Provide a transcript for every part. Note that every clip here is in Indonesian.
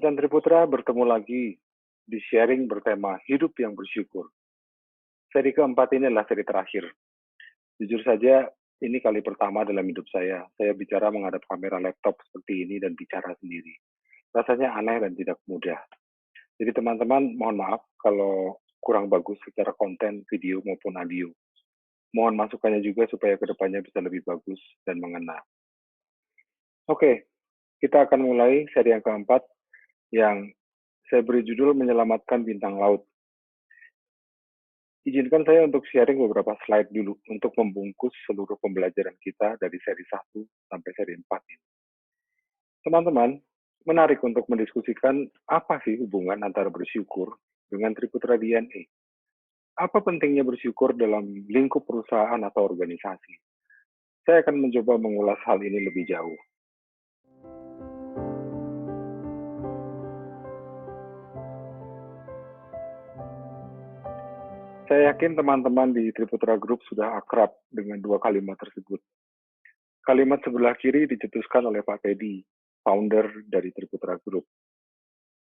Insan Triputra bertemu lagi di sharing bertema hidup yang bersyukur. Seri keempat ini adalah seri terakhir. Jujur saja, ini kali pertama dalam hidup saya. Saya bicara menghadap kamera laptop seperti ini dan bicara sendiri. Rasanya aneh dan tidak mudah. Jadi teman-teman, mohon maaf kalau kurang bagus secara konten, video maupun audio. Mohon masukannya juga supaya kedepannya bisa lebih bagus dan mengena. Oke, kita akan mulai seri yang keempat yang saya beri judul Menyelamatkan Bintang Laut. Izinkan saya untuk sharing beberapa slide dulu untuk membungkus seluruh pembelajaran kita dari seri 1 sampai seri 4 ini. Teman-teman, menarik untuk mendiskusikan apa sih hubungan antara bersyukur dengan Triputra DNA. Apa pentingnya bersyukur dalam lingkup perusahaan atau organisasi? Saya akan mencoba mengulas hal ini lebih jauh. Saya yakin teman-teman di Triputra Group sudah akrab dengan dua kalimat tersebut. Kalimat sebelah kiri dicetuskan oleh Pak Teddy, founder dari Triputra Group.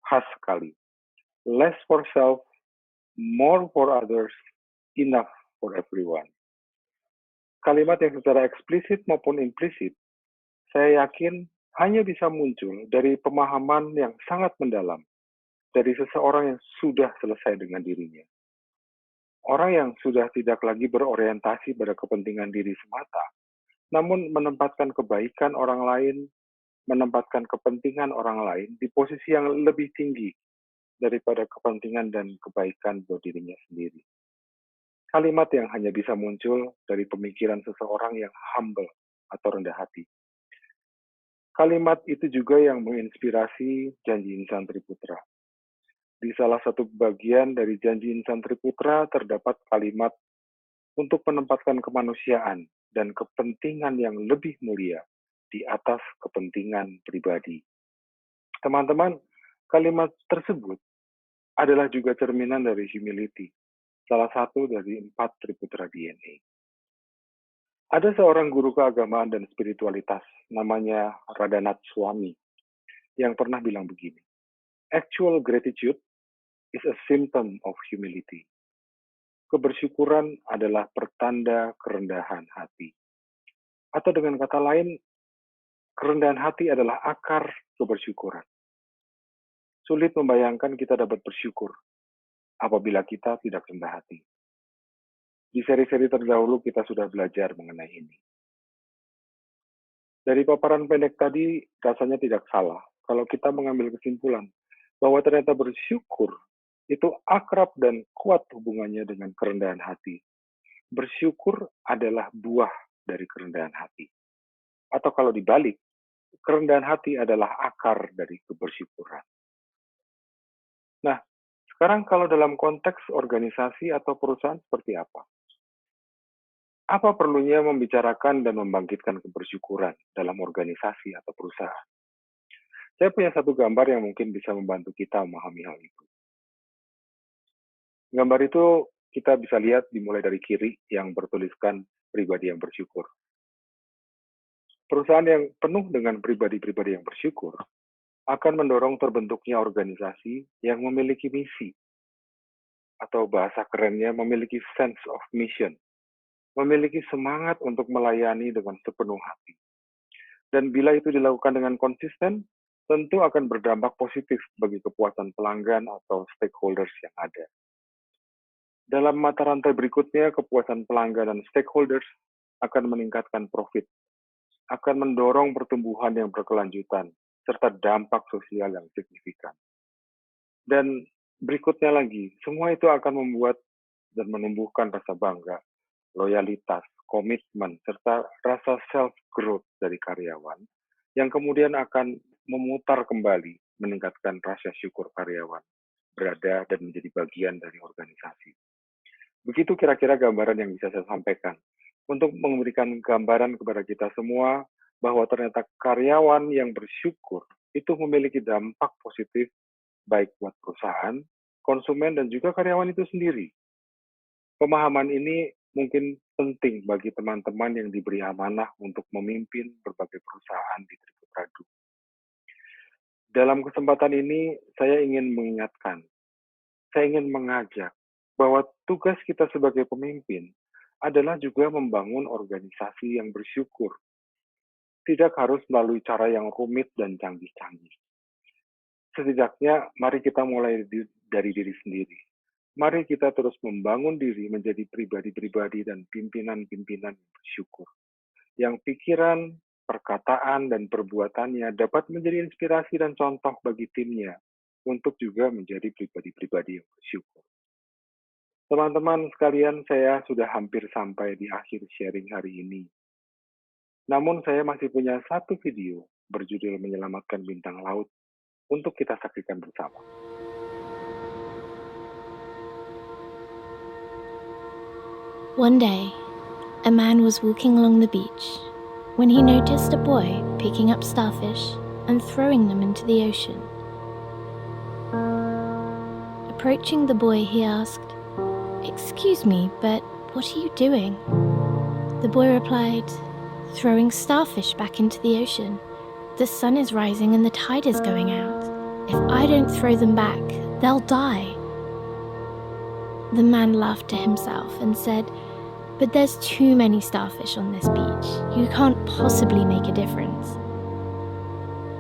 Khas sekali. Less for self, more for others, enough for everyone. Kalimat yang secara eksplisit maupun implisit, saya yakin hanya bisa muncul dari pemahaman yang sangat mendalam dari seseorang yang sudah selesai dengan dirinya. Orang yang sudah tidak lagi berorientasi pada kepentingan diri semata, namun menempatkan kebaikan orang lain, menempatkan kepentingan orang lain di posisi yang lebih tinggi daripada kepentingan dan kebaikan buat dirinya sendiri. Kalimat yang hanya bisa muncul dari pemikiran seseorang yang humble atau rendah hati. Kalimat itu juga yang menginspirasi Janji Insan Triputra. Di salah satu bagian dari Janji Insan Triputra terdapat kalimat untuk menempatkan kemanusiaan dan kepentingan yang lebih mulia di atas kepentingan pribadi. Teman-teman, kalimat tersebut adalah juga cerminan dari humility, salah satu dari 4 Triputra DNA. Ada seorang guru keagamaan dan spiritualitas, namanya Radhanath Swami, yang pernah bilang begini, actual gratitude is a symptom of humility. Kebersyukuran adalah pertanda kerendahan hati. Atau dengan kata lain, kerendahan hati adalah akar kebersyukuran. Sulit membayangkan kita dapat bersyukur apabila kita tidak rendah hati. Di seri-seri terdahulu kita sudah belajar mengenai ini. Dari paparan pendek tadi, rasanya tidak salah kalau kita mengambil kesimpulan bahwa ternyata bersyukur itu akrab dan kuat hubungannya dengan kerendahan hati. Bersyukur adalah buah dari kerendahan hati. Atau kalau dibalik, kerendahan hati adalah akar dari kebersyukuran. Nah, sekarang kalau dalam konteks organisasi atau perusahaan seperti apa? Apa perlunya membicarakan dan membangkitkan kebersyukuran dalam organisasi atau perusahaan? Saya punya satu gambar yang mungkin bisa membantu kita memahami hal itu. Gambar itu kita bisa lihat dimulai dari kiri yang bertuliskan pribadi yang bersyukur. Perusahaan yang penuh dengan pribadi-pribadi yang bersyukur akan mendorong terbentuknya organisasi yang memiliki misi, atau bahasa kerennya memiliki sense of mission, memiliki semangat untuk melayani dengan sepenuh hati. Dan bila itu dilakukan dengan konsisten, tentu akan berdampak positif bagi kepuasan pelanggan atau stakeholders yang ada. Dalam mata rantai berikutnya, kepuasan pelanggan dan stakeholders akan meningkatkan profit, akan mendorong pertumbuhan yang berkelanjutan, serta dampak sosial yang signifikan. Dan berikutnya lagi, semua itu akan membuat dan menumbuhkan rasa bangga, loyalitas, komitmen, serta rasa self-growth dari karyawan, yang kemudian akan memutar kembali, meningkatkan rasa syukur karyawan, berada dan menjadi bagian dari organisasi. Begitu kira-kira gambaran yang bisa saya sampaikan, untuk memberikan gambaran kepada kita semua, bahwa ternyata karyawan yang bersyukur itu memiliki dampak positif, baik buat perusahaan, konsumen, dan juga karyawan itu sendiri. Pemahaman ini mungkin penting bagi teman-teman yang diberi amanah untuk memimpin berbagai perusahaan di Triputra Group. Dalam kesempatan ini, saya ingin mengingatkan, saya ingin mengajak bahwa tugas kita sebagai pemimpin adalah juga membangun organisasi yang bersyukur. Tidak harus melalui cara yang rumit dan canggih-canggih. Setidaknya, mari kita mulai dari diri sendiri. Mari kita terus membangun diri menjadi pribadi-pribadi dan pimpinan-pimpinan yang bersyukur. Yang pikiran, perkataan, dan perbuatannya dapat menjadi inspirasi dan contoh bagi timnya untuk juga menjadi pribadi-pribadi yang bersyukur. Teman-teman sekalian, saya sudah hampir sampai di akhir sharing hari ini. Namun saya masih punya satu video berjudul Menyelamatkan Bintang Laut untuk kita saksikan bersama. One day, a man was walking along the beach when he noticed a boy picking up starfish and throwing them into the ocean. Approaching the boy, he asked, "Excuse me, but what are you doing?" The boy replied, "Throwing starfish back into the ocean. The sun is rising and the tide is going out. If I don't throw them back, they'll die." The man laughed to himself and said, "But there's too many starfish on this beach. You can't possibly make a difference."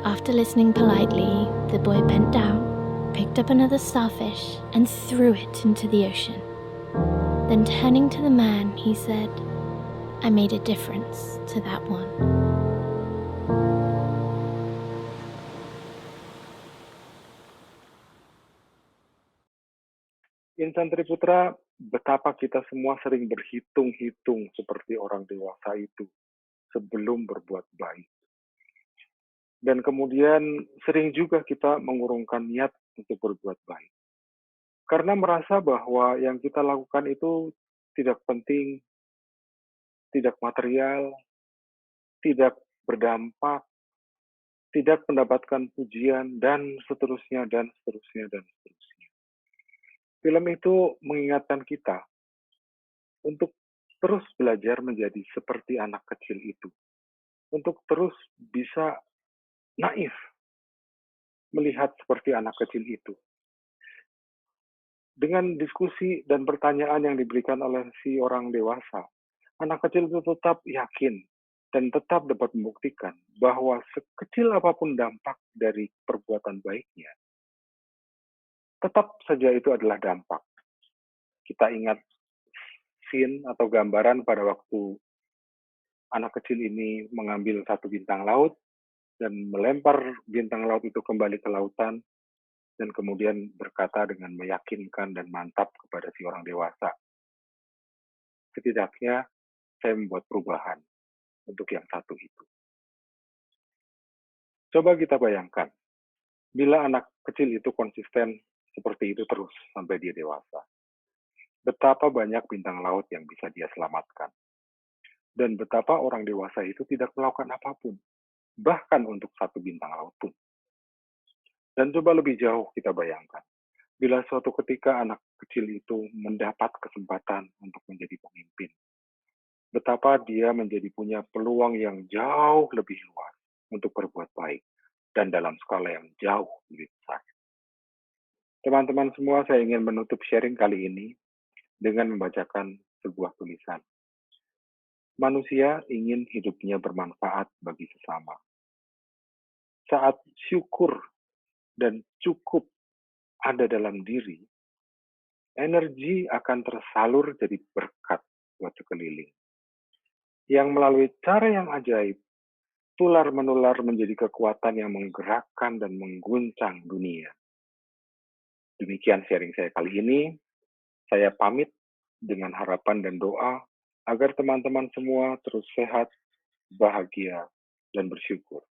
After listening politely, the boy bent down, picked up another starfish, and threw it into the ocean. Then turning to the man, he said, "I made a difference to that one." Insan Triputra, betapa kita semua sering berhitung-hitung seperti orang dewasa itu sebelum berbuat baik. Dan kemudian sering juga kita mengurungkan niat untuk berbuat baik. Karena merasa bahwa yang kita lakukan itu tidak penting, tidak material, tidak berdampak, tidak mendapatkan pujian, dan seterusnya, dan seterusnya, dan seterusnya. Film itu mengingatkan kita untuk terus belajar menjadi seperti anak kecil itu. Untuk terus bisa naif melihat seperti anak kecil itu. Dengan diskusi dan pertanyaan yang diberikan oleh si orang dewasa, anak kecil itu tetap yakin dan tetap dapat membuktikan bahwa sekecil apapun dampak dari perbuatan baiknya, tetap saja itu adalah dampak. Kita ingat scene atau gambaran pada waktu anak kecil ini mengambil satu bintang laut dan melempar bintang laut itu kembali ke lautan, dan kemudian berkata dengan meyakinkan dan mantap kepada si orang dewasa, "Setidaknya saya membuat perubahan untuk yang satu itu." Coba kita bayangkan, bila anak kecil itu konsisten seperti itu terus sampai dia dewasa. Betapa banyak bintang laut yang bisa dia selamatkan. Dan betapa orang dewasa itu tidak melakukan apapun, bahkan untuk satu bintang laut pun. Dan coba lebih jauh kita bayangkan, bila suatu ketika anak kecil itu mendapat kesempatan untuk menjadi pemimpin, betapa dia menjadi punya peluang yang jauh lebih luas untuk berbuat baik dan dalam skala yang jauh lebih besar. Teman-teman semua, saya ingin menutup sharing kali ini dengan membacakan sebuah tulisan. Manusia ingin hidupnya bermanfaat bagi sesama. Saat syukur dan cukup ada dalam diri, energi akan tersalur jadi berkat buat sekeliling. Yang melalui cara yang ajaib, tular-menular menjadi kekuatan yang menggerakkan dan mengguncang dunia. Demikian sharing saya kali ini. Saya pamit dengan harapan dan doa agar teman-teman semua terus sehat, bahagia, dan bersyukur.